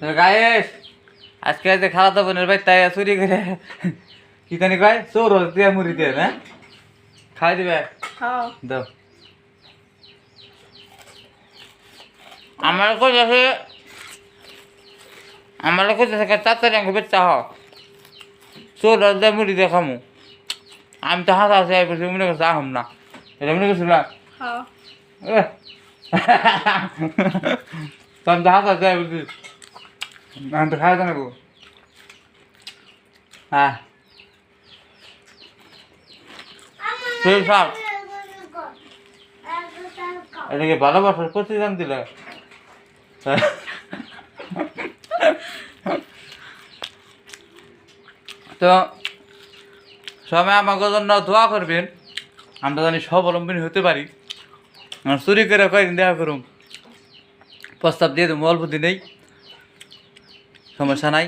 তো গায়েস আজকে যে খালাতো বোনের ভাই তাই চুরি করে কি জানি কয় চোর দিয়ে মুড়ি দিয়ে হ্যাঁ খাই দিবে দাও আমার কাছে আমার কাছে তাড়াতাড়ি আমাকে বেচতে হ চোর দিয়ে মুড়ি দিয়ে খামু আমি তো হাত আছে মনে করছি আহম না এটা মনে করছিল তো আমি তো হাত আছে বুঝছিস আমি তো খাই জানাবো হ্যাঁ সেই সব এটাকে ভালোবাসার প্রতিদান দিলে তো সবাই আমাকে জন্য দোয়া করবেন আমরা জানি স্বাবলম্বী হতে পারি চুরি করে কয়েকদিন দেখা করুন প্রস্তাব দিয়ে দেবো অল্প দিনেই সমস্যা নাই